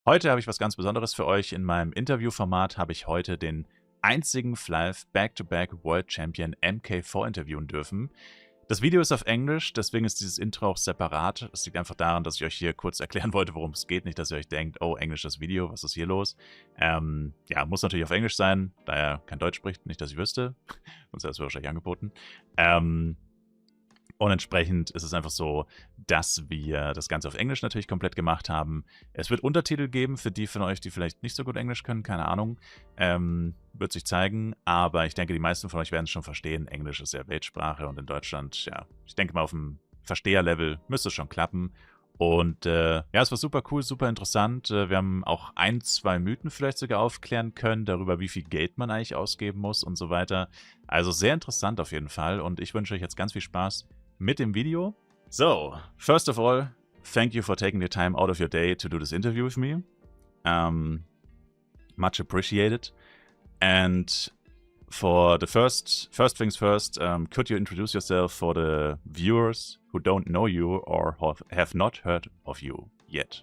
Heute habe ich was ganz Besonderes für euch. In meinem Interviewformat habe ich heute den einzigen Flyff Back-to-Back World Champion MK4 interviewen dürfen. Das Video ist auf Englisch, deswegen ist dieses Intro auch separat. Es liegt einfach daran, dass ich euch hier kurz erklären wollte, worum es geht. Nicht, dass ihr euch denkt, oh, englisches Video, was ist hier los? Ja, muss natürlich auf Englisch sein, da er kein Deutsch spricht, nicht, dass ich wüsste. Sonst wäre es wahrscheinlich angeboten. Und entsprechend ist es einfach so, dass wir das Ganze auf Englisch natürlich komplett gemacht haben. Es wird Untertitel geben für die von euch, die vielleicht nicht so gut Englisch können, keine Ahnung. Wird sich zeigen, aber ich denke, die meisten von euch werden es schon verstehen. Englisch ist ja Weltsprache und in Deutschland, ja, ich denke mal auf dem Versteherlevel müsste es schon klappen. Und ja, es war super cool, super interessant. Wir haben auch ein, zwei Mythen vielleicht sogar aufklären können, darüber, wie viel Geld man eigentlich ausgeben muss und so weiter. Also sehr interessant auf jeden Fall und ich wünsche euch jetzt ganz viel Spaß mit dem Video. So, first of all, thank you for taking the time out of your day to do this interview with me. Much appreciated. And for the first things first, could you introduce yourself for the viewers who don't know you or have not heard of you yet?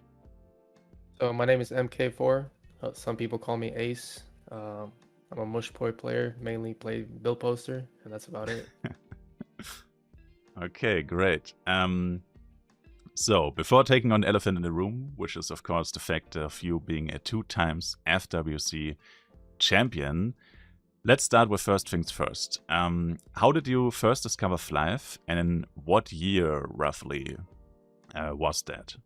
So my name is MK4. Some people call me Ace. I'm a Mushpoi player, mainly play Bill Poster, and that's about it. Okay, great. So, before taking on the elephant in the room, which is of course the fact of you being a 2 times FWC champion, let's start with first things first. How did you first discover Flyff, and in what year roughly was that?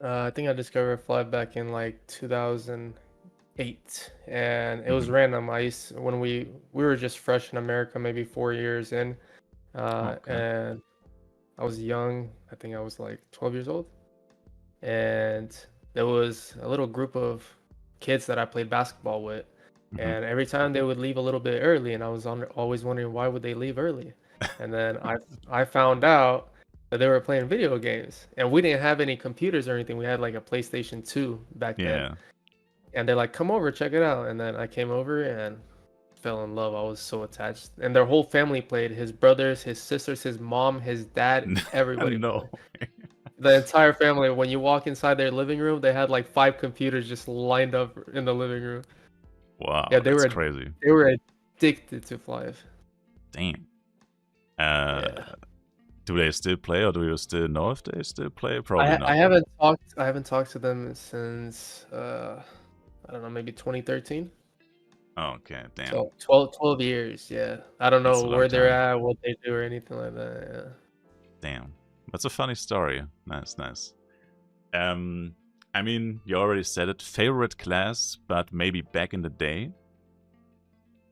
I think I discovered Flyff back in like 2008, and it was random. When we were just fresh in America, maybe 4 years in, and I was young. I think I was like 12 years old, and there was a little group of kids that I played basketball with, and every time they would leave a little bit early, and I was always wondering why would they leave early, and then I found out that they were playing video games, and we didn't have any computers or anything. We had like a PlayStation 2 back then, and they're like, "Come over, check it out," and then I came over and fell in love. I was so attached, and their whole family played. His brothers, his sisters, his mom, his dad, everybody. No. The entire family. When you walk inside their living room, they had like 5 computers just lined up in the living room. Wow, Yeah, that's crazy. They were addicted to Flyff. Damn. Yeah. Do they still play, or do you still know if they still play? Probably not. I haven't talked to them since I don't know, maybe 2013. Okay, damn. So 12 years, yeah. I don't know where they're at, what they do, or anything like that. Yeah. Damn, that's a funny story. Nice, nice. I mean, you already said it. Favorite class, but maybe back in the day.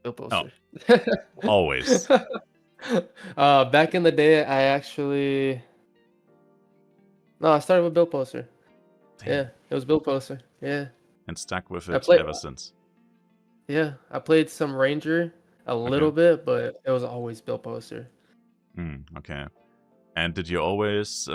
Bill Poster. Oh, always. Back in the day, I started with Bill Poster. Damn. Yeah, it was Bill Poster. Yeah. And stuck with it ever since. Yeah, I played some Ranger a little bit, but it was always Bill Poster. Okay. And did you always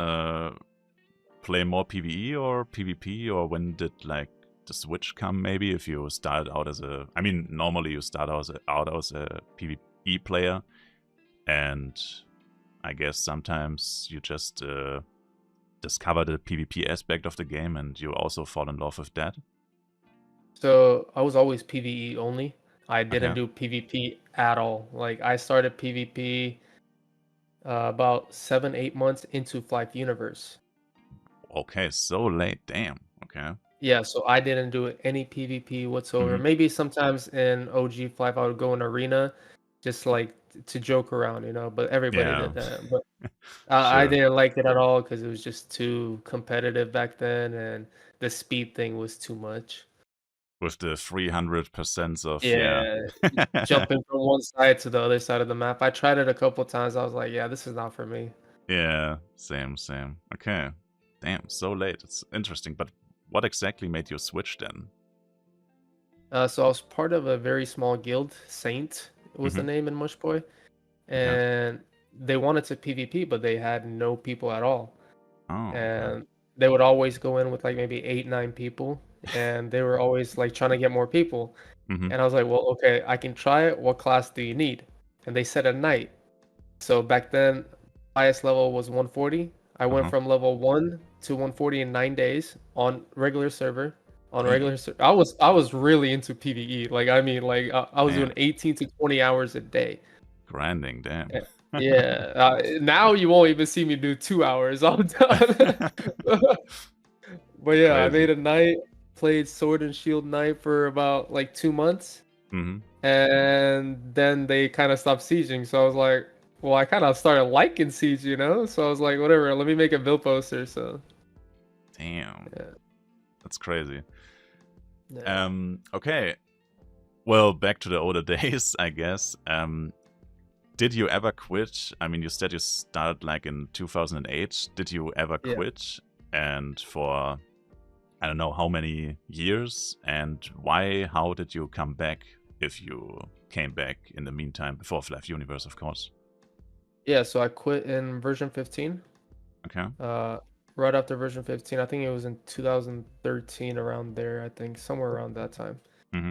play more PvE or PvP, or when did like the switch come? Maybe if you started out as a, I mean, normally you start out as a PvE player, and I guess sometimes you just discover the PvP aspect of the game, and you also fall in love with that. So I was always PvE only. I didn't do PvP at all. Like I started PvP about 7-8 months into Flyff Universe. Okay, so late. Damn. Okay. Yeah, so I didn't do any PvP whatsoever. Maybe sometimes in OG Flyff I would go in arena, just like to joke around, you know. But everybody did that. But I didn't like it at all because it was just too competitive back then, and the speed thing was too much. With the 300% of jumping from one side to the other side of the map. I tried it a couple times. I was like, yeah, this is not for me. Yeah, same. Okay, damn, so late. It's interesting. But what exactly made you switch then? So I was part of a very small guild. Saint was the name in Mushpoi, and they wanted to PvP, but they had no people at all. And they would always go in with like maybe 8-9 people. And they were always like trying to get more people. And I was like, well, okay, I can try it. What class do you need? And they said a knight. So back then, highest level was 140. I went from level 1 to 140 in 9 days on regular server. On Damn. regular server, I was really into PvE. Like I mean, like I was doing 18 to 20 hours a day. Grinding, damn. Yeah. Now you won't even see me do 2 hours. I'm done. But yeah, I Crazy. made a knight, played Sword and Shield Knight for about like 2 months, and then they kind of stopped sieging. So I was like, well, I kind of started liking Siege, you know? So I was like, whatever, let me make a build poster. So Damn. yeah. That's crazy. Yeah. Okay. Well, back to the older days, I guess. Did you ever quit? I mean, you said you started like in 2008. Did you ever Yeah. quit? And for, I don't know how many years? And why? How did you come back, if you came back in the meantime, before Flyff Universe, of course? Yeah, so I quit in version 15. Okay. Right after version 15. I think it was in 2013, around there, I think, somewhere around that time.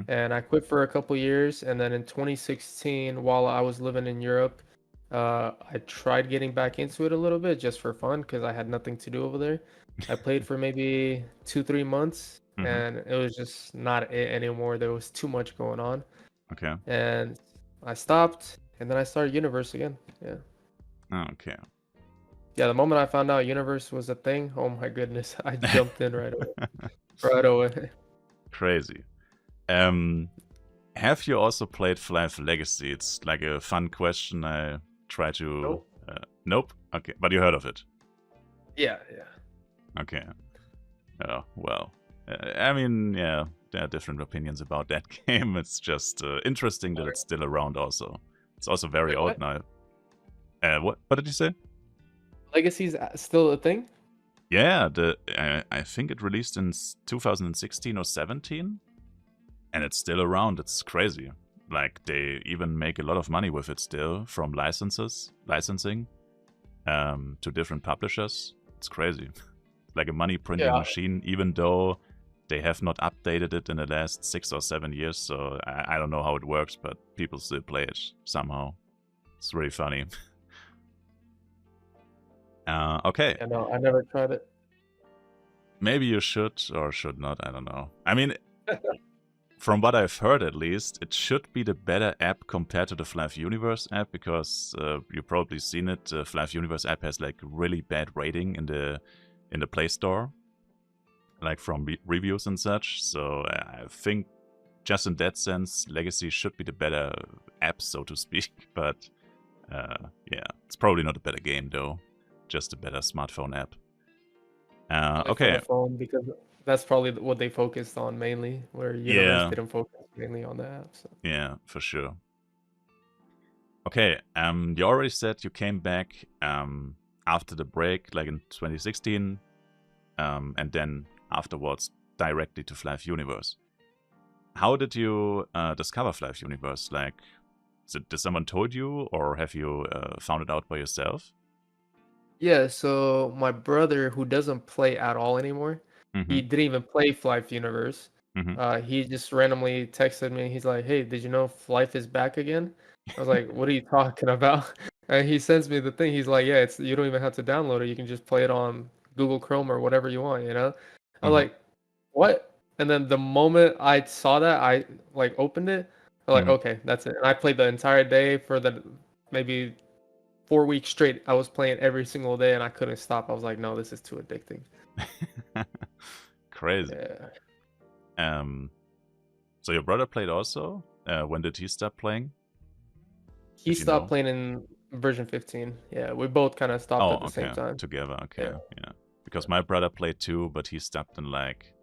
And I quit for a couple years, and then in 2016, while I was living in Europe, I tried getting back into it a little bit just for fun because I had nothing to do over there. I played for maybe 2-3 months, and it was just not it anymore. There was too much going on. Okay. And I stopped, and then I started Universe again. Yeah. Okay. Yeah, the moment I found out Universe was a thing, oh my goodness, I jumped in right away. Right away. Crazy. Have you also played Flyff Legacy? It's like a fun question. I try to... Nope. Nope? Okay, but you heard of it? Yeah. Okay. Oh, well. I mean, yeah, there are different opinions about that game. It's just interesting that it's still around also. It's also very Wait, old what? now. What did you say? Legacy's still a thing? Yeah, I think it released in 2016 or 17. And it's still around. It's crazy. Like, they even make a lot of money with it still, from licensing to different publishers. It's crazy. Like a money printing machine, even though they have not updated it in the last 6 or 7 years. So I don't know how it works, but people still play it somehow. It's really funny. Okay. Yeah, no, I never tried it. Maybe you should or should not. I don't know. I mean, from what I've heard, at least, it should be the better app compared to the Flyff Universe app, because you've probably seen it. The Flyff Universe app has like really bad rating in the Play Store, like from reviews and such. So I think, just in that sense, Legacy should be the better app, so to speak. But yeah, it's probably not a better game though, just a better smartphone app. Okay. For the phone, because that's probably what they focused on mainly, where Universe didn't focus mainly on the app. So. Yeah, for sure. Okay, you already said you came back after the break, like in 2016, and then afterwards directly to Flyff Universe. How did you discover Flyff Universe? Like, did someone told you, or have you found it out by yourself? Yeah, so my brother, who doesn't play at all anymore, he didn't even play Flyff Universe. He just randomly texted me. He's like, "Hey, did you know Flyff is back again?" I was like, "What are you talking about?" And he sends me the thing. He's like, "Yeah, you don't even have to download it. You can just play it on Google Chrome or whatever you want, you know?" I'm like, "What?" And then the moment I saw that, I like opened it. I'm like, "Okay, that's it." And I played the entire day for the maybe 4 weeks straight. I was playing every single day and I couldn't stop. I was like, no, this is too addicting. Crazy. Yeah. So your brother played also? When did he stop playing? He stopped playing in version 15. Yeah, we both kind of stopped at the same time. Together, okay. Yeah. Because my brother played too, but he stopped in like,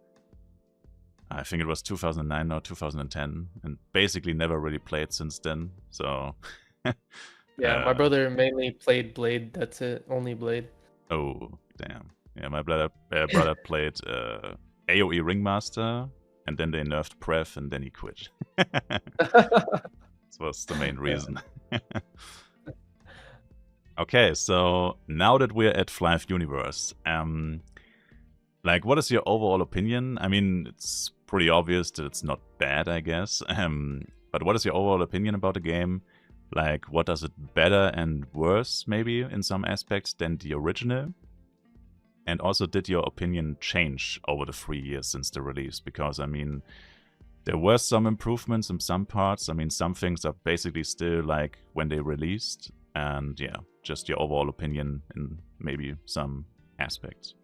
I think it was 2009 or 2010, and basically never really played since then. So yeah, my brother mainly played Blade. That's it, only Blade. Oh, damn. Yeah, my brother played AoE Ringmaster, and then they nerfed Pref, and then he quit. This was the main reason. Okay, so now that we're at Flyff Universe, like, what is your overall opinion? I mean, it's pretty obvious that it's not bad, I guess. But what is your overall opinion about the game? Like, what does it better and worse, maybe, in some aspects, than the original? And also, did your opinion change over the 3 years since the release? Because, I mean, there were some improvements in some parts. I mean, some things are basically still like when they released. And yeah, just your overall opinion in maybe some aspects.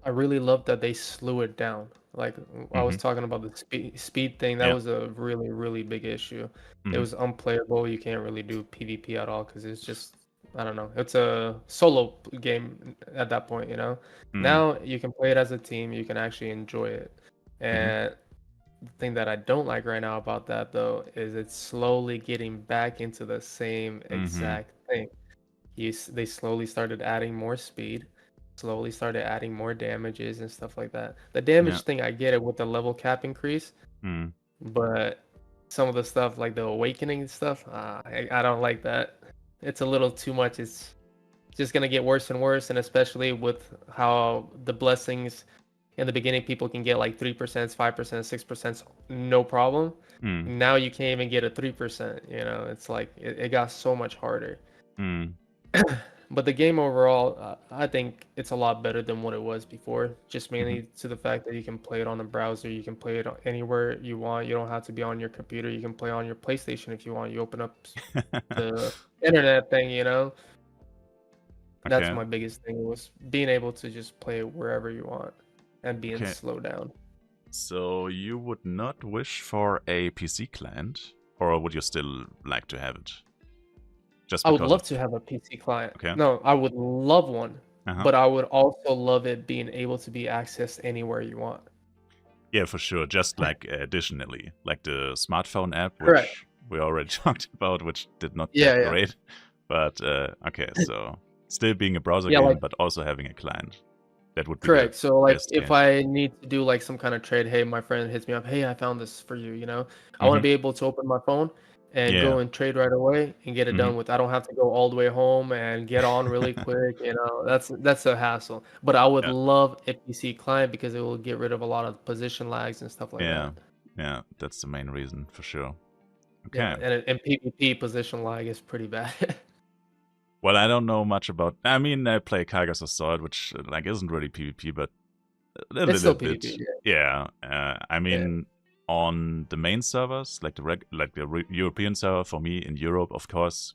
I really love that they slew it down. Like I was talking about the speed thing, that Yeah. was a really, really big issue. It was unplayable. You can't really do PvP at all because it's just, I don't know. It's a solo game at that point, you know. Now you can play it as a team. You can actually enjoy it. And the thing that I don't like right now about that though is it's slowly getting back into the same exact thing. They slowly started adding more speed, slowly started adding more damages and stuff like that. The damage thing, I get it with the level cap increase, but some of the stuff like the awakening stuff, I don't like that. It's a little too much. It's just gonna get worse and worse, and especially with how the blessings in the beginning, people can get like 3%, 5%, 6%, no problem. Now you can't even get a 3%. You know, it's like it got so much harder. But the game overall, I think it's a lot better than what it was before. Just mainly to the fact that you can play it on the browser, you can play it anywhere you want. You don't have to be on your computer. You can play on your PlayStation if you want. You open up the internet thing, you know. That's my biggest thing, was being able to just play it wherever you want and being slowed down. So you would not wish for a PC client, or would you still like to have it? I would love to have a PC client. No, I would love one, but I would also love it being able to be accessed anywhere you want. Yeah, for sure. Just like additionally, like the smartphone app, which we already talked about, which did not get great. But okay, so still being a browser game, but also having a client. That would be correct. So like if I need to do like some kind of trade, hey, my friend hits me up, hey, I found this for you, you know, I want to be able to open my phone and go and trade right away and get it done with. I don't have to go all the way home and get on really quick, you know. That's a hassle. But I would love a PC client because it will get rid of a lot of position lags and stuff like that. Yeah, that's the main reason for sure. Okay. Yeah, and PvP position lag is pretty bad. Well, I don't know much about. I mean, I play Kaiga's Assault, which like isn't really PvP, but a little bit. PvP, yeah. I mean, on the main servers, like the European server for me in Europe, of course.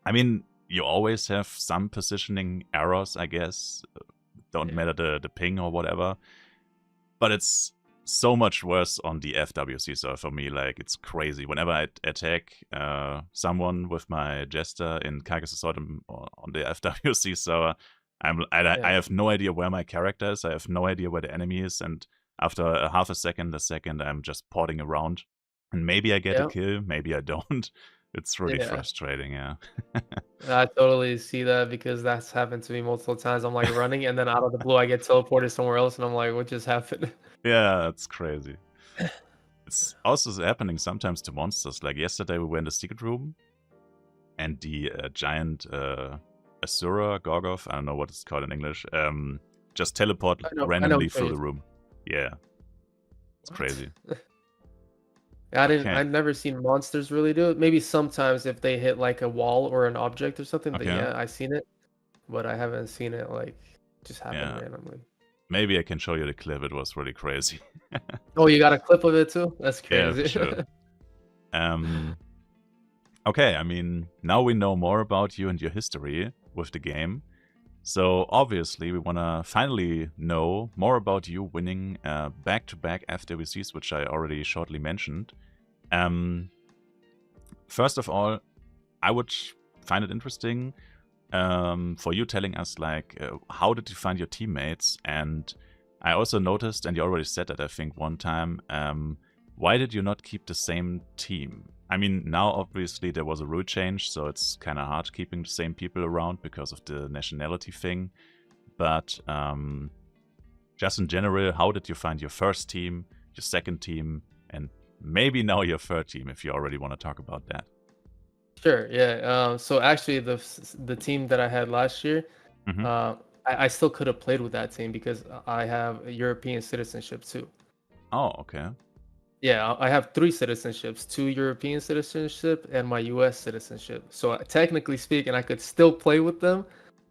I mean, you always have some positioning errors, I guess. Don't matter the ping or whatever, but it's so much worse on the FWC server for me. Like, it's crazy. Whenever I attack someone with my Jester in Kaiga's Assault on the FWC server, I have no idea where my character is. I have no idea where the enemy is. And after a half a second, I'm just porting around. And maybe I get a kill, maybe I don't. It's really frustrating, yeah. I totally see that because that's happened to me multiple times. I'm like running and then out of the blue I get teleported somewhere else and I'm like, what just happened? Yeah, it's crazy. It's also happening sometimes to monsters. Like yesterday we were in the secret room and the giant Asura, Gorgov, I don't know what it's called in English, just teleport randomly through the room. Yeah. It's crazy. I've never seen monsters really do it. Maybe sometimes if they hit like a wall or an object or something, then yeah, I've seen it. But I haven't seen it like just happen randomly. Maybe I can show you the clip. It was really crazy. Oh, you got a clip of it too? That's crazy. Yeah, for sure. Okay, I mean, now we know more about you and your history with the game. So obviously we want to finally know more about you winning back-to-back FWCs, which I already shortly mentioned. First of all, I would find it interesting for you telling us, like, how did you find your teammates? And I also noticed, and you already said that, I think, one time, why did you not keep the same team? I mean, now obviously there was a rule change, so it's kind of hard keeping the same people around because of the nationality thing. But just in general, how did you find your first team, your second team, and maybe now your third team, if you already want to talk about that? Sure, yeah. So actually, the team that I had last year, I still could have played with that team because I have European citizenship too. Oh, okay. Yeah, I have 3 citizenships, 2 European citizenship and my US citizenship. So technically speaking, I could still play with them,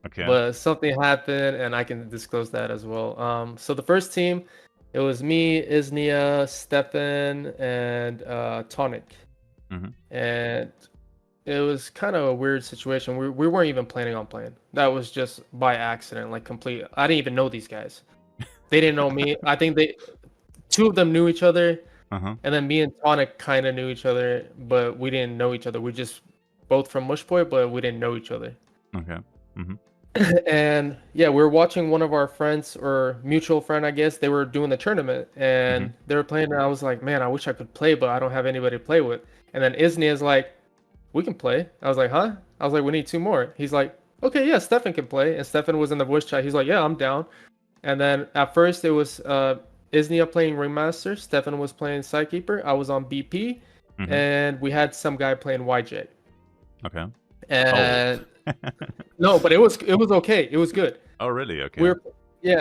Okay. but something happened, and I can disclose that as well. So the first team, it was me, Isnia, Stefan, and Tonic, Mhm. and it was kind of a weird situation. We weren't even planning on playing. That was just by accident, like complete. I didn't even know these guys. They didn't know me. I think two of them knew each other, Uh-huh. and then me and Tonic kind of knew each other, but we didn't know each other. We just both from Mushpoint, but we didn't know each other. Okay. Mhm. And yeah, we were watching one of our friends or mutual friend, I guess. They were doing the tournament and they were playing. And I was like, man, I wish I could play, but I don't have anybody to play with. And then Isni is like, we can play. I was like, huh? I was like, we need two more. He's like, okay, yeah, Stefan can play. And Stefan was in the voice chat. He's like, yeah, I'm down. And then at first it was Isnia playing Ringmaster. Stefan was playing Sidekeeper. I was on BP. Mhm. And we had some guy playing YJ. Okay. And no, but it was okay. It was good. Oh, really? Okay.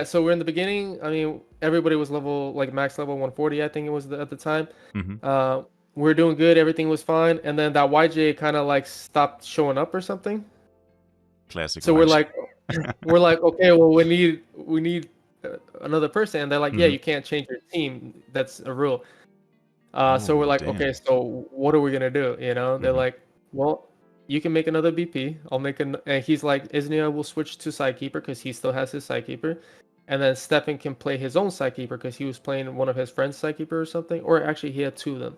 So we're in the beginning. I mean, everybody was level like max level 140, I think it was at the time. Mhm. We were doing good, everything was fine, and then that YJ kind of like stopped showing up or something. Classic. So watch. we're like, okay, well we need another person, and they're like, yeah, Mhm. you can't change your team. That's a rule. So we're Oh, like, damn. okay, so what are we gonna do? You know, they're Mhm. like, well, you can make another BP. I'll make an, and he's like, Isnia will switch to Sidekeeper because he still has his Sidekeeper, and then Stefan can play his own Sidekeeper because he was playing one of his friends' Sidekeeper or something, or actually he had two of them.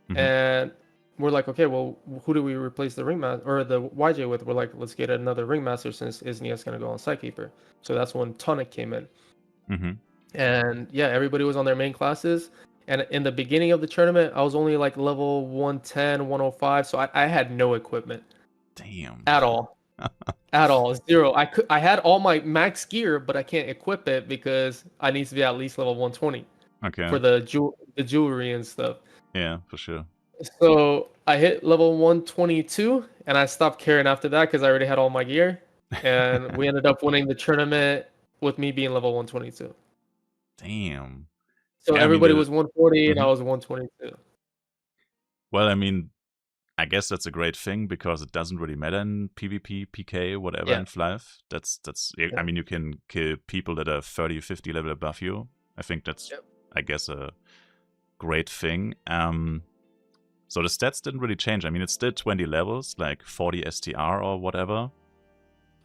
Mhm. And we're like, okay, well, who do we replace the ringmaster or the YJ with? We're like, let's get another ringmaster since Isnia's gonna go on Sidekeeper. So that's when Tonic came in. Mhm. And yeah, everybody was on their main classes. And in the beginning of the tournament, I was only like level 110, 105. So I had no equipment Damn. at all. At all. Zero. I had all my max gear, but I can't equip it because I need to be at least level 120 Okay. for the jewelry and stuff. Yeah, for sure. So I hit level 122 and I stopped caring after that because I already had all my gear. And we ended up winning the tournament with me being level 122. Damn. So Yeah, I mean everybody was 140 and I Mhm. was 122. Well, I mean, I guess that's a great thing because it doesn't really matter in PvP, PK, whatever Yeah. in Flyff. That's I mean, you can kill people that are 30, 50 level above you. I think that's, Yep. I guess, a great thing. So the stats didn't really change. I mean, it's still 20 levels, like 40 STR or whatever.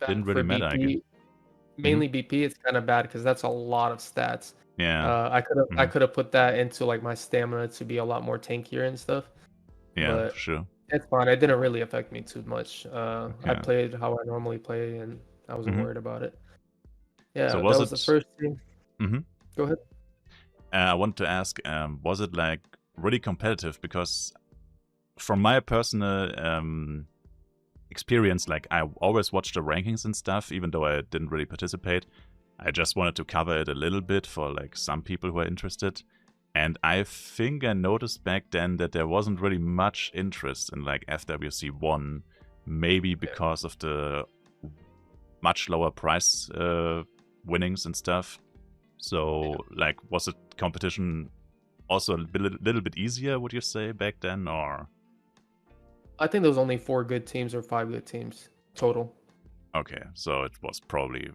Didn't Bad really for matter, I guess. BP. Mainly BP, it's kind of bad because that's a lot of stats. Yeah. I could have put that into like my stamina to be a lot more tankier and stuff, Yeah, for but sure. it's fine. It didn't really affect me too much. I Okay. played how I normally play, and I wasn't Mhm. worried about it. So Yeah, that was was the it? first thing. Mhm. Go ahead. I want to ask, was it like really competitive? Because from my personal experience, like I always watched the rankings and stuff, even though I didn't really participate. I just wanted to cover it a little bit for like some people who are interested. And I think I noticed back then that there wasn't really much interest in like FWC 1, maybe because of the much lower price winnings and stuff. So like, was it competition also a little bit easier, would you say, back then, or? I think there was only 4 good teams or 5 good teams total. Okay, so it was probably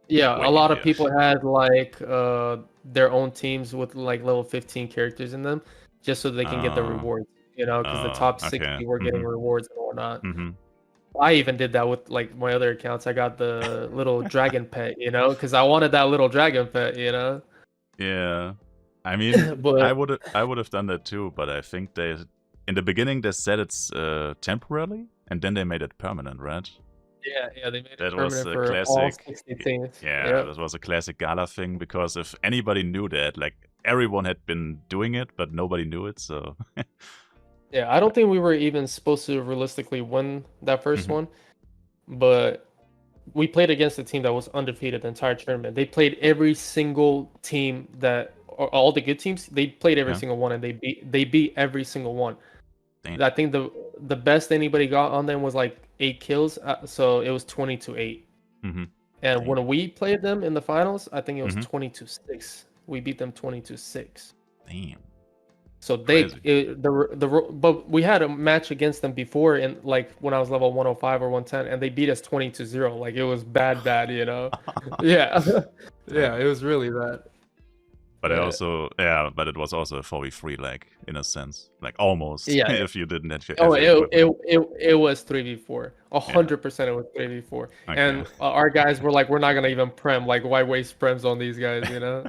Yeah, way a lot of easier. people had like their own teams with like level 15 characters in them, just so they can get the rewards. You know, because the top 60 Okay. were getting rewards and whatnot. Mm-hmm. I even did that with like my other accounts. I got the little dragon pet, you know, because I wanted that little dragon pet, you know. Yeah. I mean, I But would have done that too, but I think they in the beginning they said it's temporarily, and then they made it permanent, right? yeah, they made it That was permanent a for all classic. 60 teams. Yeah, Yeah, that was a classic Gala thing because if anybody knew that, like everyone had been doing it, but nobody knew it. So. yeah. I don't think we were even supposed to realistically win that first Mhm. one, but we played against a team that was undefeated the entire tournament. They played every single team that, or all the good teams. They played every Yeah. single one, and they beat every single one. Damn. I think the best anybody got on them was like 8 kills, so it was 20-8. Mm-hmm. And Damn. when we played them in the finals, I think it was Mhm. 20-6. We beat them 20-6. Damn. So Crazy. but we had a match against them before in like when I was level 105 or 110, and they beat us 20-0. Like it was bad, you know. Yeah, yeah, Damn. it was really bad. But Yeah, but it was also a 4v3, like, in a sense. Like, almost, yeah. if you didn't Oh, have your equipment. it was 3v4. Yeah. 100% it was 3v4. Okay. And our guys were like, we're not gonna even prem. Like, why waste prems on these guys, you know?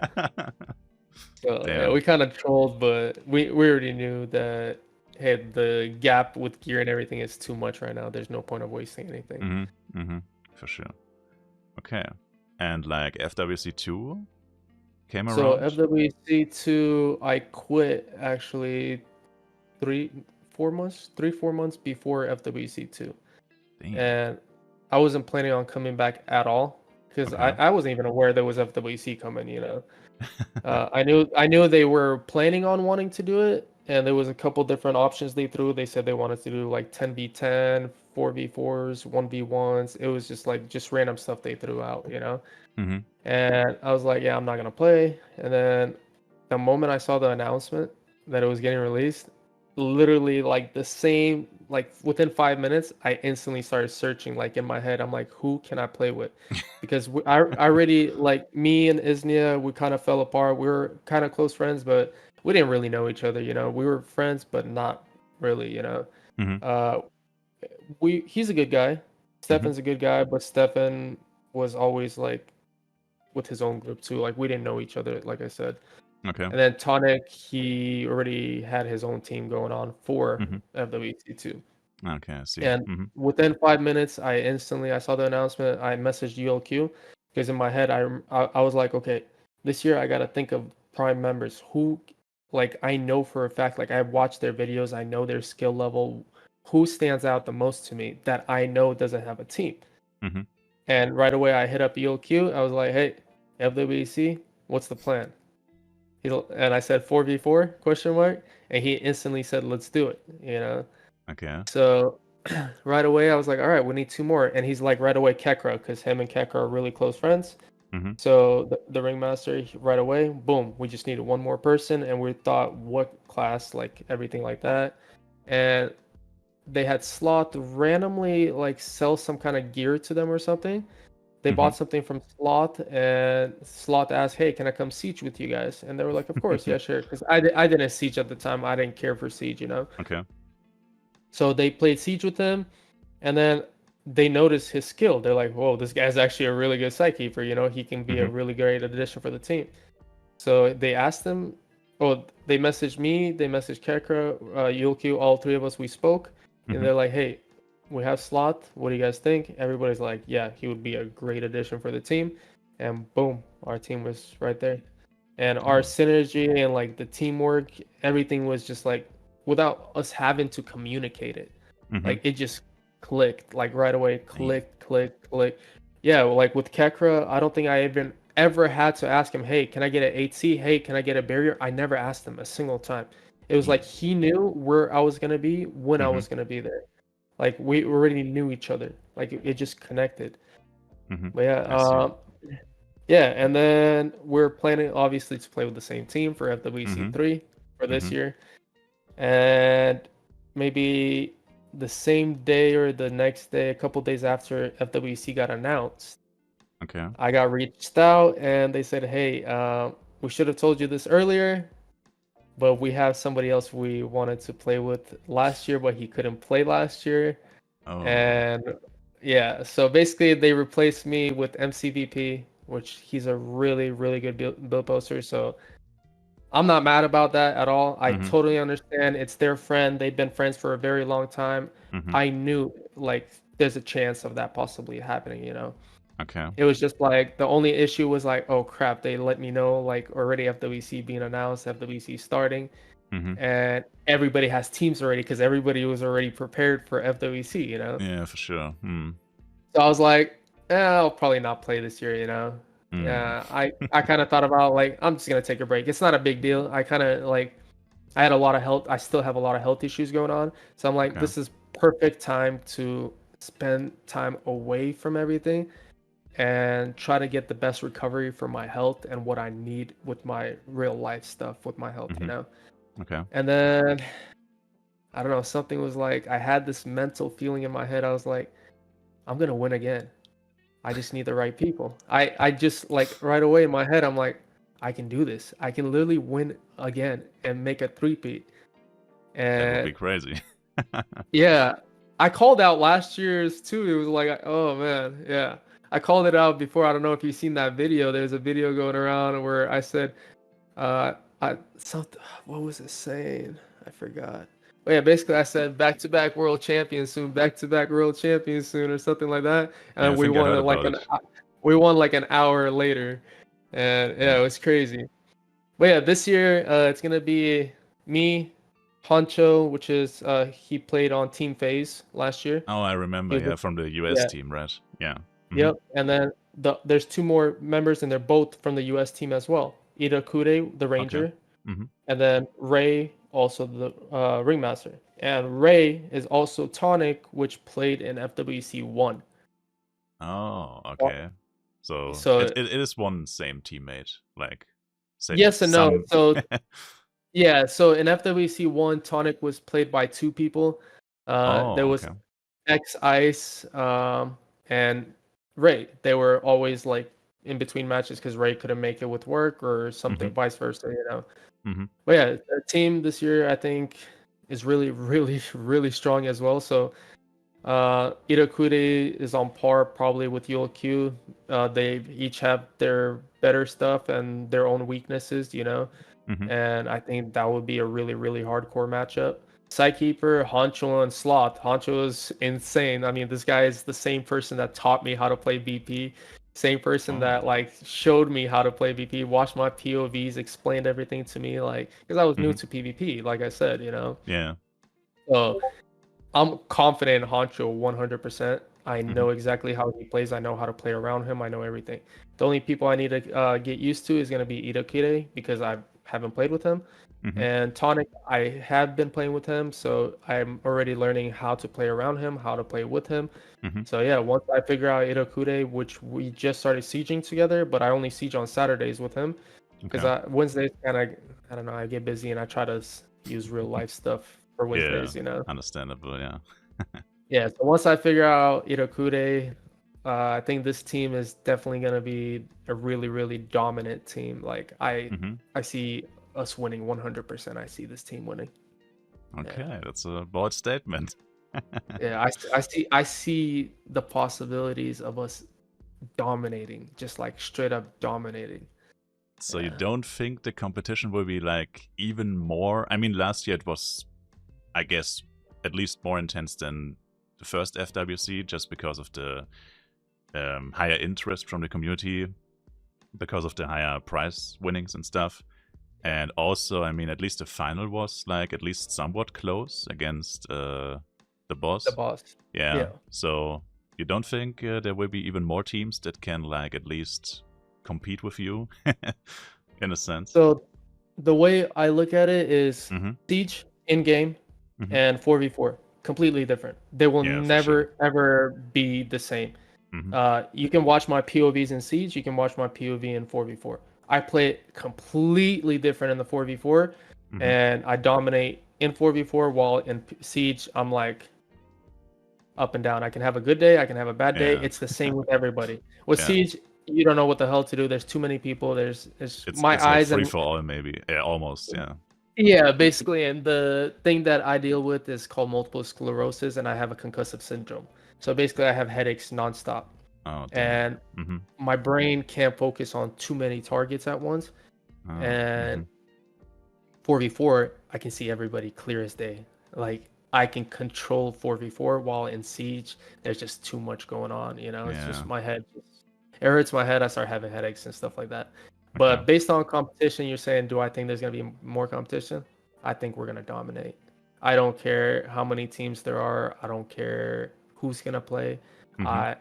So yeah, Damn. we kind of trolled, but we already knew that hey, the gap with gear and everything is too much right now. There's no point of wasting anything. Mm-hmm. Mm-hmm. For sure. Okay. And like FWC 2 came So around? FWC 2, I quit actually 4 months before FWC 2, Damn. and I wasn't planning on coming back at all because Okay. I wasn't even aware there was FWC coming. You know, I knew they were planning on wanting to do it, and there was a couple different options they threw. They said they wanted to do like 10v10, 4v4s, 1v1s. It was just like just random stuff they threw out, you know. Mm-hmm. And I was like, yeah, I'm not gonna play. And then the moment I saw the announcement that it was getting released, literally like the same, like within 5 minutes, I instantly started searching. Like in my head, I'm like, who can I play with? Because I already like me and Isnia, we kind of fell apart. We were kind of close friends, but we didn't really know each other. You know, we were friends, but not really. You know, Mm-hmm. uh, he's a good guy. Mm-hmm. Stefan's a good guy, but Stefan was always like with his own group too. Like we didn't know each other, like I said. Okay. And then Tonic, he already had his own team going on for Mm-hmm. FWC 2. Okay, I see. And Mm-hmm. within 5 minutes, I saw the announcement. I messaged ULQ because in my head, I was like, okay, this year I got to think of Prime members who, like, I know for a fact, like, I've watched their videos, I know their skill level, who stands out the most to me that I know doesn't have a team. Mm-hmm. And right away, I hit up ULQ. I was like, hey, FWC, what's the plan? And I said 4v4 question mark, and he instantly said, let's do it, you know. Okay. So right away I was like, all right, we need 2 more. And he's like, right away Kekra, because him and Kekra are really close friends. Mm-hmm. So the ringmaster, right away, boom, we just needed 1 more person. And we thought what class, like everything like that. And they had Sloth randomly like sell some kind of gear to them or something. They bought something from Sloth, and Sloth asked, hey, can I come siege with you guys? And they were like, of course, yeah, sure. Because I didn't siege at the time. I didn't care for siege, you know. Okay. So they played siege with him, and then they noticed his skill. They're like, whoa, this guy's actually a really good side keeper. You know, he can be a really great addition for the team. So they asked him, well, they messaged me, they messaged Kekra, Yulq, all 3 of us, we spoke, and they're like, hey, we have Sloth. What do you guys think? Everybody's like, yeah, he would be a great addition for the team. And boom, our team was right there. And our synergy and like the teamwork, everything was just like without us having to communicate it. Like it just clicked, like right away, click. Yeah, like with Kekra, I don't think I even ever had to ask him, hey, can I get an 8C? Hey, can I get a barrier? I never asked him a single time. It was like he knew where I was gonna be when I was gonna be there. Like we already knew each other. Like it just connected. But yeah, yeah, and then we're planning obviously to play with the same team for FWC 3 for this year. And maybe the same day or the next day, a couple days after FWC got announced, Okay. I got reached out and they said, hey, we should have told you this earlier, but we have somebody else we wanted to play with last year, but he couldn't play last year. Oh. And yeah, so basically they replaced me with MCVP, which he's a really, really good build poster. So I'm not mad about that at all. I totally understand. It's their friend. They've been friends for a very long time. I knew like there's a chance of that possibly happening, you know. Okay. It was just like the only issue was like, oh crap, they let me know like already FWC being announced, FWC starting, and everybody has teams already because everybody was already prepared for FWC, you know. Yeah, for sure. So I was like, I'll probably not play this year, you know. Yeah, I kind of thought about like I'm just gonna take a break. It's not a big deal. I kind of like I had a lot of health. I still have a lot of health issues going on. So I'm like, this is perfect time to spend time away from everything and try to get the best recovery for my health and what I need with my real life stuff with my health, you know. Okay. And then I don't know, something was like I had this mental feeling in my head. I was like, I'm gonna win again. I just need the right people. I just like right away in my head, I'm like, I can do this. I can literally win again and make a three-peat. That would be And crazy. yeah, I called out last year's too. It was like, oh man, yeah. I called it out before. I don't know if you've seen that video. There's a video going around where I said, something. What was it saying? I forgot. But yeah, basically I said back-to-back world champions soon, back-to-back world champions soon, or something like that. Yeah, I And think I heard about it. we won like an hour later, and yeah, it was crazy. But yeah, this year it's gonna be me, Honcho, which is he played on Team FaZe last year. Oh, I remember. He Yeah, was, from the US yeah, team, right? Yeah. yep. And then there's two more members, and they're both from the US team as well. Ida Kure, the Okay. Ranger, hmm and then Ray, also the Ringmaster. And Ray is also Tonic, which played in FWC 1. Oh, okay. So So it is one same teammate, like yes and no. some. So yeah, so in FWC 1, Tonic was played by two people. Oh, There was okay. X Ice and Ray. They were always like in between matches because Ray couldn't make it with work or something, hmm vice versa, you know. hmm But yeah, the team this year I think is really, really, really strong as well. So Irakure is on par probably with ULQ. They each have their better stuff and their own weaknesses, you know. hmm And I think that would be a really, really hardcore matchup. Sidekeeper, Honcho, and Sloth. Honcho is insane. I mean, this guy is the same person that taught me how to play VP. Same person that Oh. like showed me how to play VP, watched my POVs, explained everything to me, like because I was new hmm to PvP, like I said, you know. Yeah. So I'm confident in Honcho 100%. I hmm know exactly how he plays. I know how to play around him. I know everything. The only people I need to get used to is going to be Itokire because I haven't played with him. hmm And Tonic, I have been playing with him, so I'm already learning how to play around him, how to play with him. hmm So yeah, once I figure out Itokure, which we just started sieging together, but I only siege on Saturdays with him because Okay. Wednesdays kind of, I don't know, I get busy and I try to use real life stuff for Yeah. Wednesdays, you know. Understandable. Yeah. Yeah, so once I figure out Irakure, I think this team is definitely gonna be a really, really dominant team. Like hmm I see us winning 100%. I see this team winning. Okay, Yeah, that's a bold statement. yeah. I see the possibilities of us dominating, just like straight up dominating. So you Yeah, don't think the competition will be like even more? I mean, last year it was, I guess, at least more intense than the first FWC, just because of the higher interest from the community, because of the higher prize winnings and stuff. And also, I mean, at least the final was like at least somewhat close against the the boss. boss. Yeah. Yeah. So you don't think there will be even more teams that can like at least compete with you, in a sense? So the way I look at it is Mm-hmm. Siege in game Mm-hmm. and 4v4 completely different. They will Yeah, for sure. never ever be the same. Mm-hmm. You can watch my POVs in Siege, you can watch my POV in 4v4. I play it completely different in the 4v4 Mm-hmm. and I dominate in 4v4 while in Siege I'm like up and down. I can have a good day, I can have a bad day. Yeah. It's the same with everybody. With Yeah. Siege, you don't know what the hell to do. There's too many people. There's my It's like eyes free and for all, maybe. Yeah, almost. Yeah. yeah, basically. And the thing that I deal with is called multiple sclerosis, and I have a concussive syndrome. So basically, I have headaches nonstop, Oh, damn. and Mm-hmm. my brain can't focus on too many targets at once. Oh, And 4v4, I can see everybody clear as day. Like I can control 4v4 while in Siege, there's just too much going on. You know, it's yeah. just my head. It hurts my head. I start having headaches and stuff like that. Okay. But based on competition, you're saying, do I think there's going to be more competition? I think we're going to dominate. I don't care how many teams there are. I don't care who's going to play. Mm-hmm.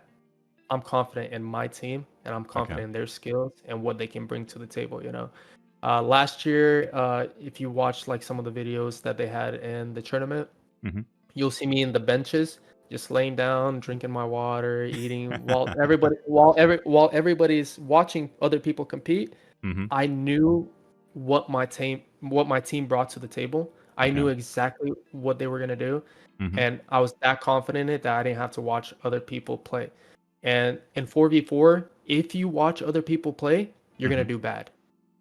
I'm confident in my team and I'm confident Okay. in their skills and what they can bring to the table, you know. Last year, if you watch like some of the videos that they had in the tournament, Mm-hmm. you'll see me in the benches, just laying down, drinking my water, eating while everybody's watching other people compete. mm-hmm. I knew what my what my team brought to the table. I knew Okay. exactly what they were gonna do, Mm-hmm. and I was that confident in it that I didn't have to watch other people play. And in 4v4, if you watch other people play, you're Mm-hmm. gonna do bad.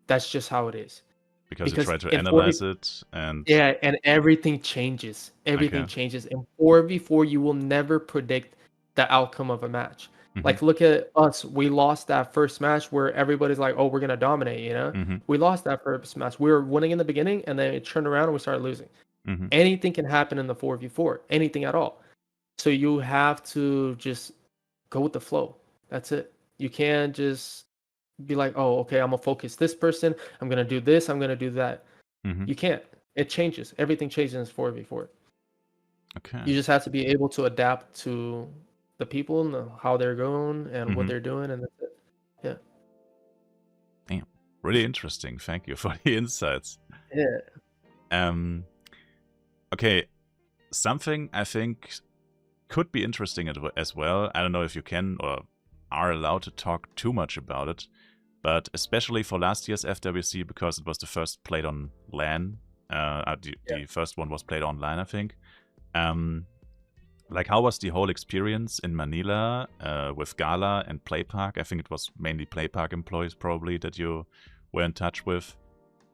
That's just how it is. Because you Because try to in 4v, analyze it and yeah, and everything changes. Everything okay. changes. In 4v4, you will never predict the outcome of a match. Mm-hmm. Like, look at us. We lost that first match where everybody's like, oh, we're going to dominate, you know? Mm-hmm. We lost that first match. We were winning in the beginning, and then it turned around and we started losing. Mm-hmm. Anything can happen in the 4v4, anything at all. So you have to just go with the flow. That's it. You can't just be like, oh, okay, I'm going to focus this person. I'm going to do this. I'm going to do that. Mm-hmm. You can't. It changes. Everything changes in 4v4. Okay. You just have to be able to adapt to the people and how they're going and what Mm-hmm. they're doing, and that's it. Yeah. Damn. Really interesting. Thank you for the insights. Yeah. Okay. Something I think could be interesting as well. I don't know if you can or are allowed to talk too much about it, but especially for last year's FWC, because it was the first played on LAN. The first one was played online, I think. Like, how was the whole experience in Manila with Gala and Play Park? I think it was mainly Play Park employees probably that you were in touch with.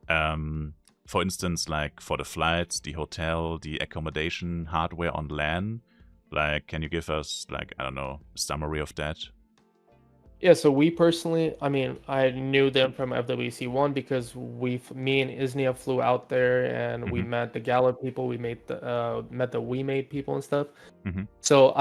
For instance, like for the flights, the hotel, the accommodation, hardware on LAN. Like, can you give us, like, I don't know, a summary of that? Yeah, so we personally, I mean, I knew them from FWC one because me and Isnia flew out there and we Mm-hmm. met the Gala people, we met the We Made people and stuff. Mm-hmm. So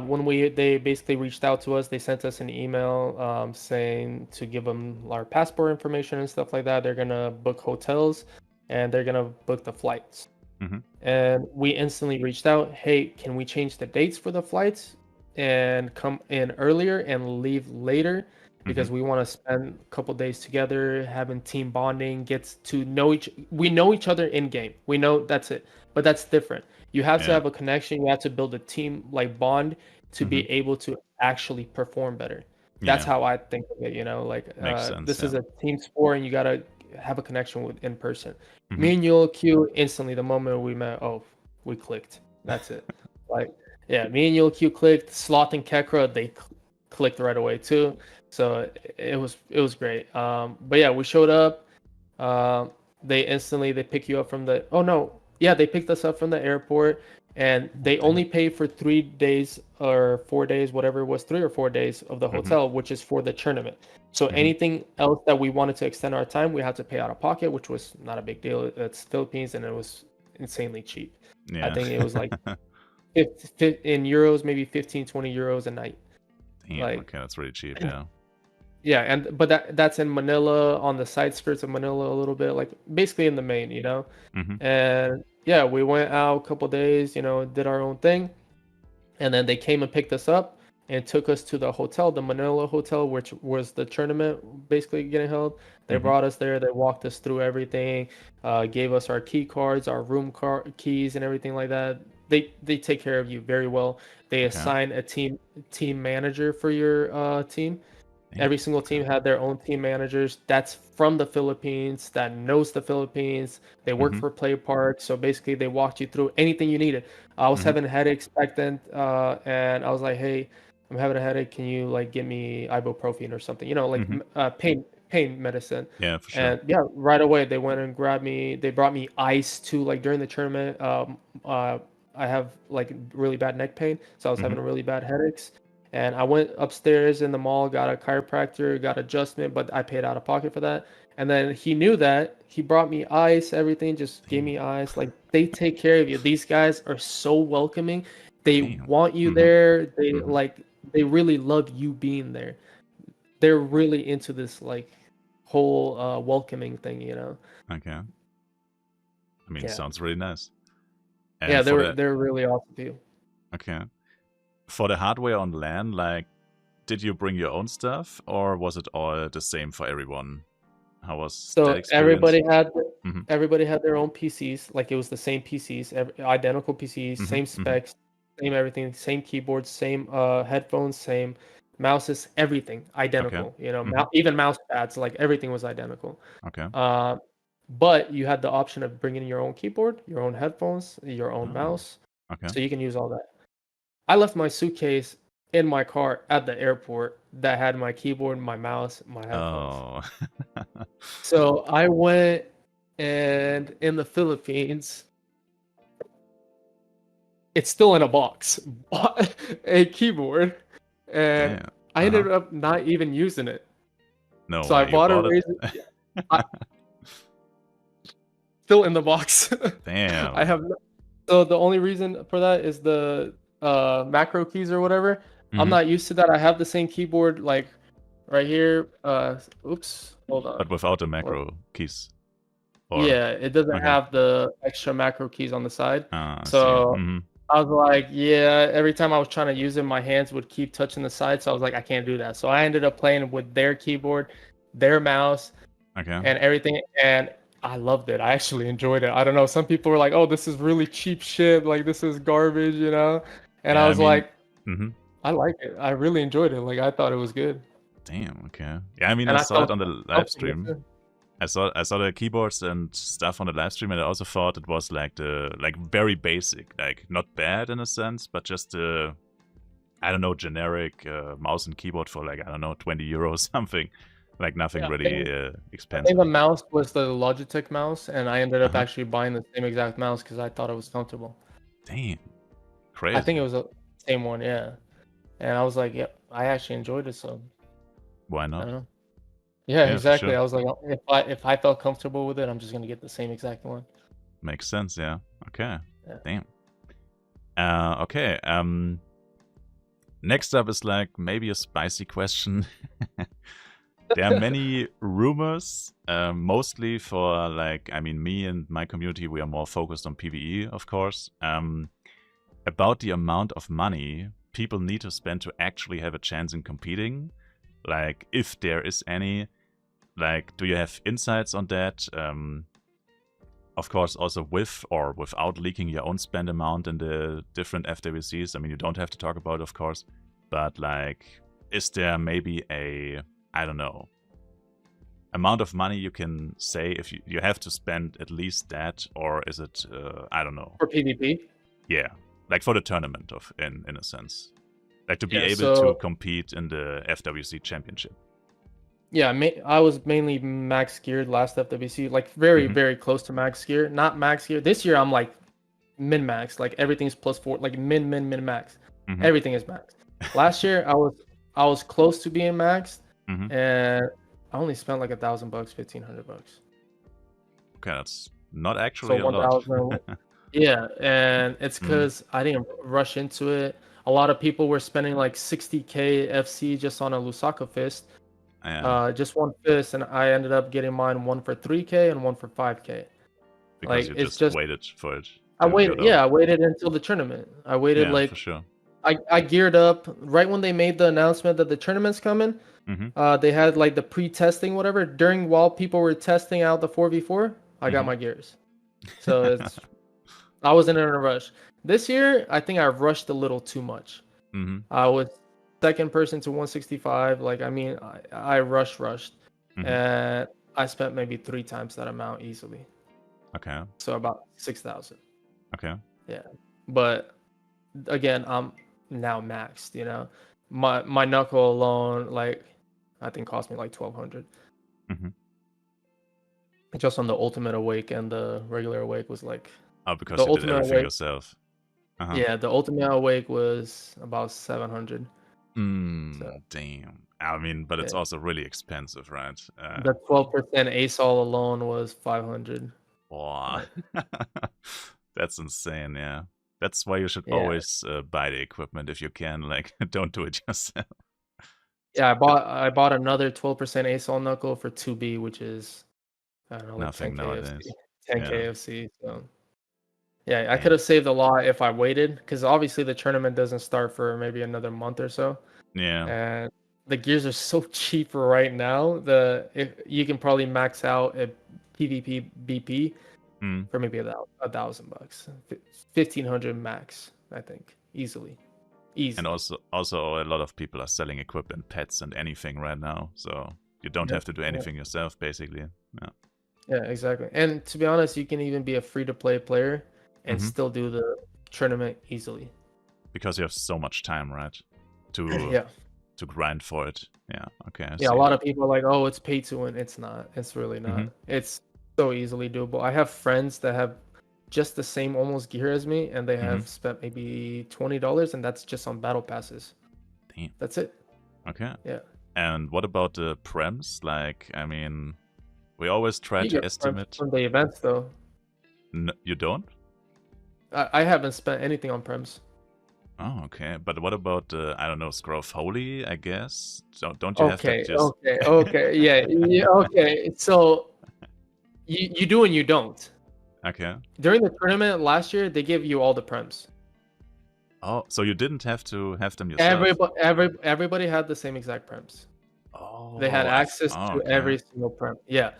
when they basically reached out to us, they sent us an email saying to give them our passport information and stuff like that. They're gonna book hotels and they're gonna book the flights. Mm-hmm. And we instantly reached out, hey, can we change the dates for the flights and come in earlier and leave later? Because we want to spend a couple days together, having team bonding, gets to know we know each other in game. We know that's it. But that's different. You have to have a connection, you have to build a team like bond to be able to actually perform better. That's how I think of it, you know, like Makes sense, this is a team sport and you gotta have a connection with in person. Mm-hmm. Me and you'll Q instantly the moment we met. Oh, we clicked. That's it. Like, yeah, me and you'll Q clicked. Sloth and Kekra, they clicked right away too. So it was great. But yeah, we showed up. They pick you up from the. Oh no, yeah, they picked us up from the airport, and they only paid for 3 days or 4 days, whatever it was, 3 or 4 days of the hotel, which is for the tournament. So anything else that we wanted to extend our time, we had to pay out of pocket, which was not a big deal. It's Philippines, and it was insanely cheap. Yeah. I think it was like in euros, maybe 15, 20 euros a night. Damn, like, okay, that's really cheap, yeah. Yeah, but that's in Manila, on the side skirts of Manila a little bit, like basically in the main, you know. And yeah, we went out a couple days, you know, did our own thing, and then they came and picked us up and took us to the hotel, the Manila hotel, which was the tournament basically getting held. They brought us there, they walked us through everything, gave us our key cards, our room keys, and everything like that. They take care of you very well. They assign a team manager for your team. Every single team had their own team managers that's from the Philippines, that knows the Philippines. They work for Play Park, so basically they walked you through anything you needed. I was having headaches back then, and I was like, "Hey, I'm having a headache. Can you like give me ibuprofen or something? You know, like pain medicine." Yeah, for sure. And yeah, right away they went and grabbed me. They brought me ice too. Like during the tournament, I have like really bad neck pain, so I was having really bad headaches. And I went upstairs in the mall, got a chiropractor, got adjustment, but I paid out of pocket for that. And then he knew that. He brought me ice, everything, just gave me ice. Like, they take care of you. These guys are so welcoming. They want you there. They really love you being there. They're really into this like whole welcoming thing, you know. Okay. I mean, it sounds really nice. And yeah, they're really awesome people. Okay. For the hardware on LAN, like, did you bring your own stuff, or was it all the same for everyone? How was that experience? Everybody had their own PCs. Like, it was the same PCs, identical PCs, same specs, same everything, same keyboards, same headphones, same mouses, everything identical. You know, even mouse pads, like everything was identical. Okay. but you had the option of bringing your own keyboard, your own headphones, your own Oh, mouse, okay. so you can use all that. I left my suitcase in my car at the airport that had my keyboard, my mouse, my headphones. Oh. So I went, and in the Philippines, it's still in a box, bought a keyboard, and Damn. I ended up not even using it. No So way. I You bought a bought it? Razer, still in the box. I Damn. have so the only reason for that is the macro keys or whatever. I'm Mhm. not used to that. I have the same keyboard like right here. Oops, hold on. But without the macro keys. Or Yeah, it doesn't okay. have the extra macro keys on the side. I see. So Mhm. I was like, yeah, every time I was trying to use it, my hands would keep touching the side. So I was like, I can't do that. So I ended up playing with their keyboard, their mouse, Okay. and everything. And I loved it. I actually enjoyed it. I don't know. Some people were like, oh, this is really cheap shit. Like, this is garbage, you know? And Yeah, I I was mean, like, mhm. I like it. I really enjoyed it. Like, I thought it was good. Damn, okay. Yeah, I mean, And I I saw it felt on the live comfortable stream. too. I saw the keyboards and stuff on the live stream, and I also thought it was like very basic, like not bad in a sense, but just I don't know, generic mouse and keyboard for like, I don't know, 20 euros something, like nothing Yeah, really I think expensive. the mouse was the Logitech mouse, and I ended up Uh-huh. actually buying the same exact mouse because I thought it was comfortable. Damn, I think crazy. it was the same one, yeah. And I was like, yeah, I actually enjoyed it, so Why I not? don't know. Yeah, Yeah, for exactly. sure. I was like, if I felt comfortable with it, I'm just gonna get the same exact one. Makes sense, yeah. Okay. Yeah. Damn. Okay. Next up is like maybe a spicy question. There are many rumors, mostly for like, I mean, me and my community, we are more focused on PvE, of course, about the amount of money people need to spend to actually have a chance in competing. Like, if there is any, like, do you have insights on that? Of course, also with or without leaking your own spend amount in the different FWCs. I mean, you don't have to talk about it, of course, but like, is there maybe a, I don't know, amount of money you can say if you have to spend at least that, or is it, I don't know. For PvP? Yeah, like for the tournament in a sense. Like to be Yeah, able to so compete in the FWC championship. yeah, I was mainly max geared last FWC, like very, Mhm. very close to max gear. Not max gear. This year I'm like min max, like everything's +4, like min max. Mhm. Everything is max. Last year I was close to being maxed, Mhm. and I only spent like $1,000, $1,500. Okay, that's not actually So a lot. 1,000. Yeah, and it's Mhm. because I didn't rush into it. A lot of people were spending like 60K FC just on a Lusaka fist, Yeah, just one fist, and I ended up getting mine one for 3K and one for 5K. because Like you it's just just waited for it I to go waited. down. Yeah, I waited until the tournament. I waited Yeah, for like sure. I geared up right when they made the announcement that the tournament's coming. Mhm. They had like the pre-testing, whatever. While people were testing out the 4v4, I got Mhm. my gears. So I wasn't in a rush. This year, I think I rushed a little too much. Mhm. I was second person to 165. Like, I mean, I rushed, Mhm. and I spent maybe 3 times that amount easily. Okay. So about 6,000. Okay. Yeah, but again, I'm now maxed. You know, my knuckle alone, like, I think cost me like 1,200. Mhm. Just on the ultimate awake, and the regular awake was like Oh, because the you did ultimate everything awake. yourself. Uh-huh. Yeah, the ultimate awake was about 700. So Damn. I mean, but it's yeah. also really expensive, right? The 12% ASOL alone was 500. Wow. Like, That's insane, yeah. That's why you should yeah, always buy the equipment if you can. Like, don't do it yourself. yeah. But I bought another 12% ASOL knuckle for 2B, which is, I don't know, like nothing 10 KFC. nowadays. 10 Yeah. KFC. So yeah, I could Damn. have saved a lot if I waited, because obviously the tournament doesn't start for maybe another month or so, Yeah. and the gears are so cheap right now. If you can probably max out a PvP BP Mm. for maybe $1,000, 1,500 max, I think, easily. And Easy. also a lot of people are selling equipment, pets, and anything right now. So you don't Yeah. have to do Yeah. anything yourself, basically. Yeah. Yeah, exactly. And to be honest, you can even be a free-to-play player and hmm still do the tournament easily. Because you have so much time, right? To Yeah. to grind for it. Yeah. Okay, I Yeah, a see. lot of people are like, "Oh, it's pay to win." It's not. It's really hmm not. It's so easily doable. I have friends that have just the same almost gear as me, and they hmm have spent maybe $20, and that's just on battle passes. Damn. That's it. Okay. Yeah. And what about the prems? Like, I mean, we always try You to get points estimate. from the events though. You don't? I haven't spent anything on prems. Oh, okay. But what about, I don't know, Scrove Holy, I guess? Don't you have that Okay, just... okay. Yeah, yeah, okay. So you do and you don't. Okay. During the tournament last year, they give you all the prems. Oh, so you didn't have to have them yourself? Everybody had the same exact prems. They had Oh, access oh, to okay. every single prem. Yeah.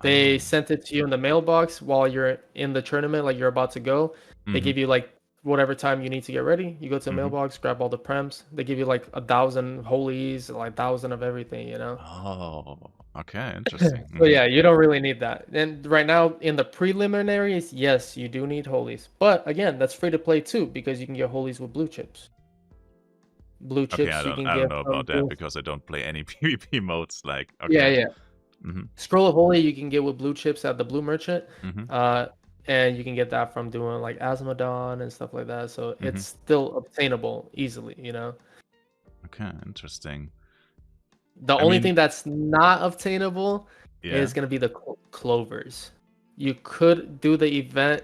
They Oh. sent it to you in the mailbox while you're in the tournament, like you're about to go. They Mm-hmm. give you like whatever time you need to get ready. You go to the Mm-hmm. mailbox, grab all the prems. They give you like 1,000 holies, like 1,000 of everything, you know? Oh, okay. Interesting. So Mm-hmm. yeah, you don't really need that. And right now in the preliminaries, yes, you do need holies. But again, that's free to play too because you can get holies with blue chips. Blue Okay, chips you can I don't get know from about that because I don't play any PvP modes. Like, yeah, okay. yeah. Mm-hmm. Scroll of Holy you can get with blue chips at the Blue Merchant. Mm-hmm. And you can get that from doing like Asmodon and stuff like that. So Mm-hmm. it's still obtainable easily, you know. Okay, interesting. The I only mean, thing that's not obtainable yeah. is gonna be the clovers. You could do the event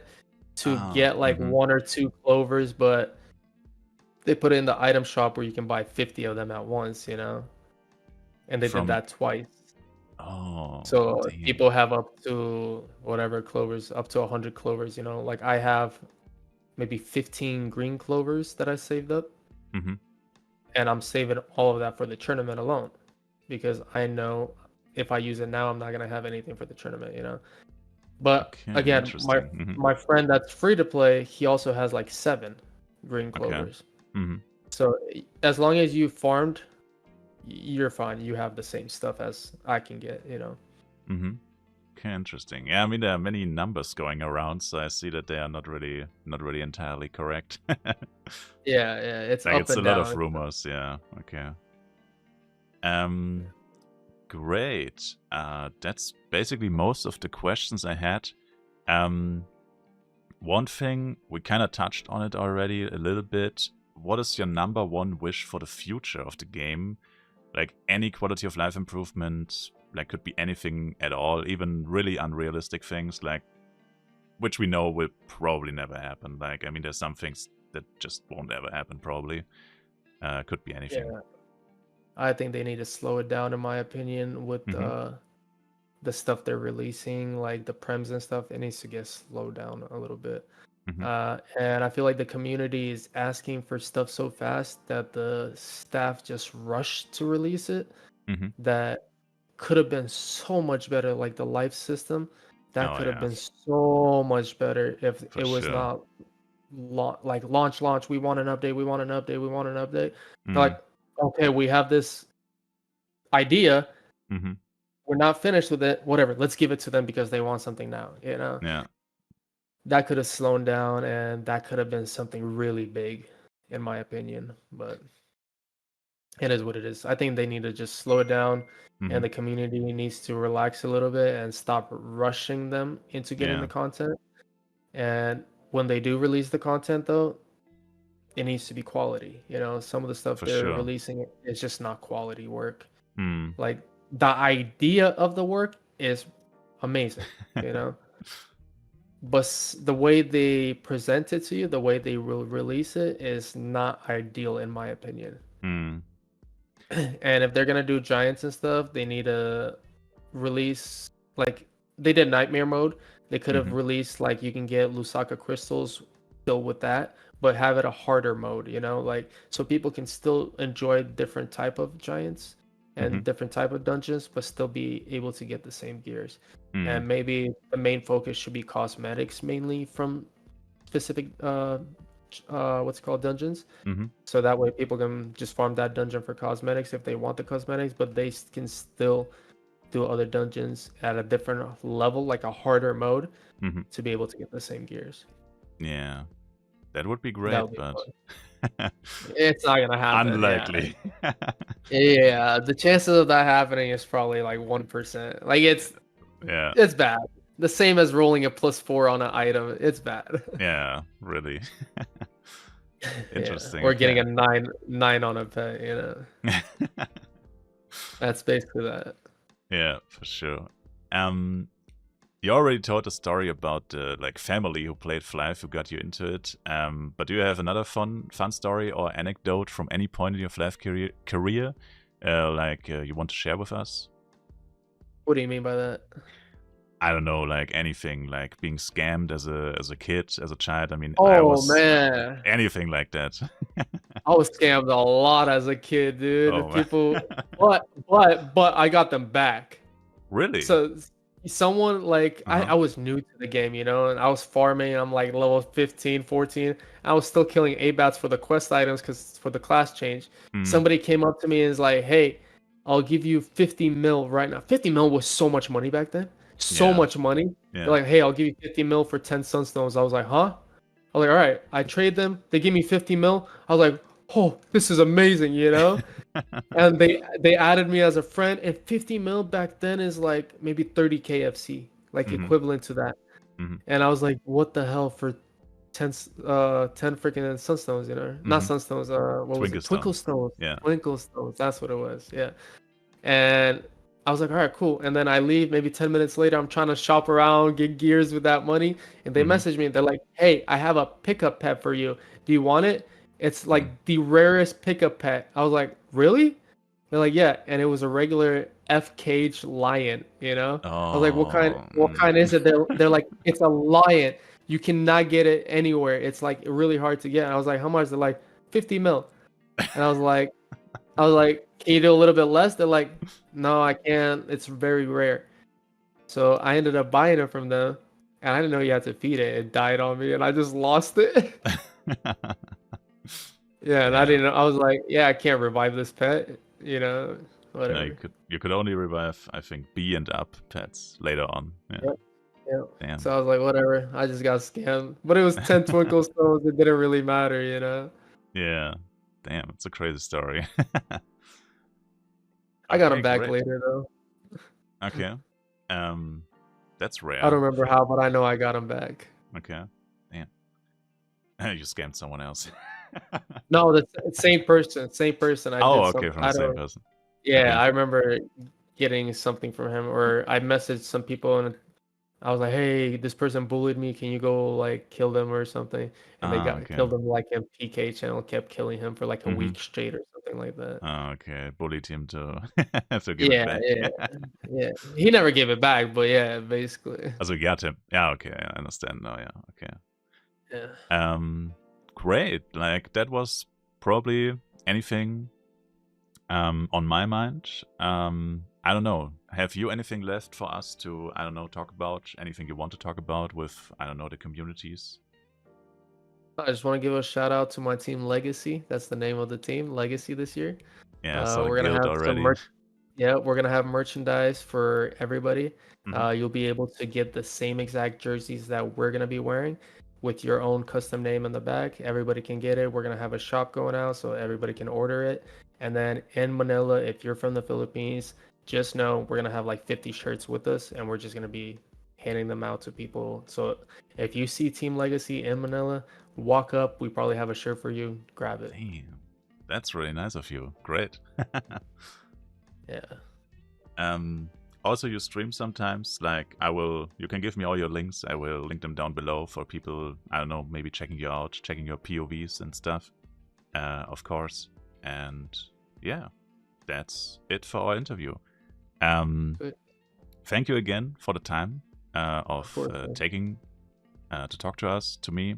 to Oh, get like mm-hmm. 1 or 2 clovers, but they put it in the item shop where you can buy 50 of them at once, you know. And they did From, that twice. oh, So damn. people have up to whatever clovers, up to 100 clovers, you know. Like I have maybe 15 green clovers that I saved up, Mm-hmm. and I'm saving all of that for the tournament alone because I know if I use it now, I'm not gonna have anything for the tournament, you know. But Okay, again, my interesting. Mm-hmm. my friend that's free to play, he also has like 7 green Okay. clovers. Mm-hmm. So as long as you farmed, you're fine. You have the same stuff as I can get, you know. Mm-hmm. Okay, interesting. Yeah, I mean there are many numbers going around, so I see that they are not really entirely correct. Yeah, yeah, it's Like up it's a and lot of down. rumors, yeah. Okay. Um Great. That's basically most of the questions I had. Um One thing, we kind of touched on it already a little bit. What is your number one wish for the future of the game? Like any quality of life improvement, like could be anything at all, even really unrealistic things, like which we know will probably never happen. Like, I mean, there's some things that just won't ever happen, probably. Could be anything. Yeah, I think they need to slow it down, in my opinion, with Mm-hmm. the stuff they're releasing, like the prems and stuff. It needs to get slowed down a little bit. Mm-hmm. And I feel like the community is asking for stuff so fast that the staff just rushed to release it. Mm-hmm. That could have been so much better. Like the life system, that Oh, could have yeah, been so much better if for it was sure. not like launch. We want an update. We want an update. We want an update. They're Mm-hmm. like, okay, we have this idea. Mm-hmm. We're not finished with it. Whatever. Let's give it to them because they want something now. You know, Yeah. that could have slowed down, and that could have been something really big, in my opinion. But it is what it is. I think they need to just slow it down, Mm-hmm. and the community needs to relax a little bit and stop rushing them into getting Yeah, the content. And when they do release the content, though, it needs to be quality. You know, some of the stuff for they're sure. releasing is just not quality work. Mm. Like the idea of the work is amazing, you know, but the way they present it to you, the way they will release it is not ideal in my opinion. mm. And if they're gonna do giants and stuff, they need to release like they did nightmare mode. They could have Mm-hmm. released like you can get Lusaka crystals still with that, but have it a harder mode, you know, like so people can still enjoy different type of giants Mm-hmm. and different type of dungeons, but still be able to get the same gears. Mm. And maybe the main focus should be cosmetics mainly from specific what's it called dungeons, Mm-hmm. so that way people can just farm that dungeon for cosmetics if they want the cosmetics, but they can still do other dungeons at a different level, like a harder mode, hmm to be able to get the same gears. Yeah, that would be That great, would be but fun. It's not gonna happen. Yeah. unlikely. Yeah. The chances of that happening is probably like 1%. Like Yeah, it's bad. The same as rolling a +4 on an item. It's bad. yeah, really. Yeah. Interesting. Or getting Okay. a 9 on a pet, That's basically that. Yeah, for sure. Um, you already told a story about the like family who played Flyff, who got you into it. But do you have another fun story or anecdote from any point in your Flyff career, you want to share with us? What do you mean by that? I don't know, like anything, like being scammed as a kid, as a child. I mean, I Oh was man. anything like that. I was scammed a lot as a kid, dude. The Oh man, people, but I got them back. really? So someone like Uh-huh. I was new to the game, and I was farming. I'm like level 15, 14. I was still killing A-bats for the quest items because for the class change. Mm, Somebody came up to me and is like, "Hey, I'll give you 50 mil right now." 50 mil was so much money back then. So yeah, much money. They're yeah. like, "Hey, I'll give you 50 mil for 10 sunstones." I was like, "Huh?" I was like, "All right." I trade them. They give me 50 mil. I was like, "Oh, this is amazing." And they added me as a friend, and 50 mil back then is like maybe 30 KFC, like hmm equivalent to that. hmm And I was like, what the hell for 10 freaking sunstones, not hmm sunstones, what was Twinkle it? Twinkle stones. stones. Yeah. Twinkle stones, that's what it was. Yeah. And I was like, all right, cool. And then I leave maybe 10 minutes later. I'm trying to shop around, get gears with that money. And they hmm message me. They're like, hey, I have a pickup pet for you. Do you want it? It's Mm. like the rarest pickup pet. I was like, really? They're like, yeah. And it was a regular F cage lion. I was like, what kind Oh. what kind is it? They're like, it's a lion. You cannot get it anywhere. It's like really hard to get. And I was like, how much? They're like 50 mil. And I was like, can you do a little bit less? They're like, no, I can't. It's very rare. So I ended up buying it from them, and I didn't know you had to feed it. It died on me, and I just lost it. Yeah, and I Yeah. didn't know. I was like, yeah, I can't revive this pet. No, Whatever. you could only revive, I think, B and up pets later on. Yeah. Yep, yep. Damn. So I was like, whatever. I just got scammed, but it was 10 twinkle stones. It didn't really matter. Yeah. Damn, it's a crazy story. I got Okay, them back great. later though. Okay. That's I rare. don't remember how, but I know I got them back. Okay. Damn. You scammed someone else. No, the same person. Same person. I Oh, did okay, some. from the I same don't. person. Yeah, Okay. I remember getting something from him, or I messaged some people and I was like, "Hey, this person bullied me. Can you go like kill them or something?" And they Ah, got okay. killed him like in PK channel, kept killing him for like a Mm-hmm. week straight or something like that. Ah, okay. Bullied him to to give it Yeah, back. yeah, yeah. He never gave it back, but yeah, basically. Also, got him. Yeah, okay, I understand now. Yeah, okay. Yeah. Great. Like that was probably anything on my mind. I don't know. Have you anything left for us to, I don't know, talk about? Anything you want to talk about with, I don't know, the communities? I just want to give a shout out to my team Legacy. That's the name of the team, Legacy this year. Yeah, so the We're gonna guild have some already. merch. Yeah, we're gonna have merchandise for everybody. hmm You'll be able to get the same exact jerseys that we're gonna be wearing with your own custom name in the back. Everybody can get it. We're gonna have a shop going out so everybody can order it. And then in Manila, if you're from the Philippines, just know we're gonna have like 50 shirts with us, and we're just gonna be handing them out to people. So if you see Team Legacy in Manila, walk up. We probably have a shirt for you. Grab it. Damn. That's really nice of you. Great. Yeah. Also, you stream sometimes. Like, you can give me all your links. I will link them down below for people, I don't know, maybe checking you out, checking your POVs and stuff, of course. And yeah, that's it for our interview. Good. Thank you again for the time Of course. taking to talk to us, to me.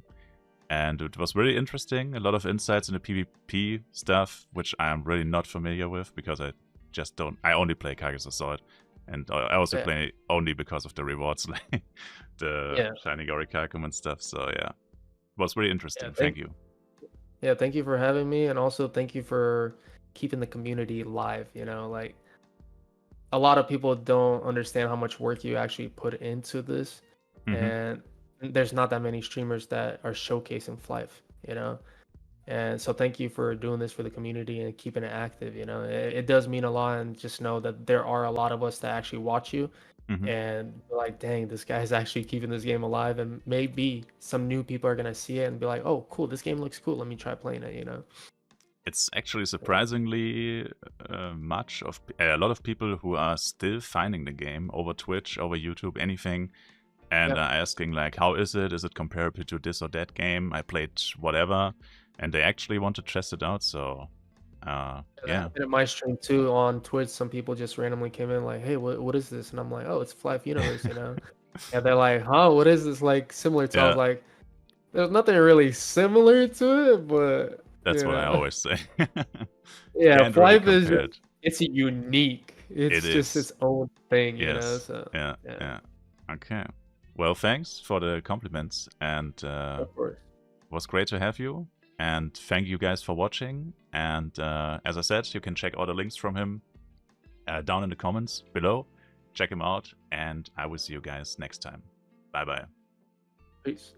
And it was really interesting. A lot of insights into PvP stuff, which I am really not familiar with because I just don't. I only play Kage's Assault, and I also play only because of the rewards, like the Shining Orichalcum and stuff. So yeah, it was really interesting. Thank you. Yeah, thank you for having me, and also thank you for keeping the community live. Like a lot of people don't understand how much work you actually put into this, and there's not that many streamers that are showcasing Flyff, you know. And so thank you for doing this for the community and keeping it active. You know, it does mean a lot, and just know that there are a lot of us that actually watch you, and be like, dang, this guy's actually keeping this game alive. And maybe some new people are gonna see it and be like, oh, cool, this game looks cool. Let me try playing it. You know. It's actually surprisingly a lot of people who are still finding the game over Twitch, over YouTube, anything, and are asking like, how is it? Is it comparable to this or that game? I played whatever, and they actually want to test it out. So, yeah. In my stream too on Twitch, some people just randomly came in like, hey, what is this? And I'm like, oh, it's Flyff Universe, you know. And they're like, huh, what is this? Like similar to? I was like, there's nothing really similar to it, but that's what I always say. Yeah, Flyff is it's unique. It's just its own thing, you know. So yeah. Okay. Well, thanks for the compliments, and of course. It was great to have you. And thank you guys for watching. And as I said, you can check all the links from him down in the comments below. Check him out, and I will see you guys next time. Bye bye. Peace.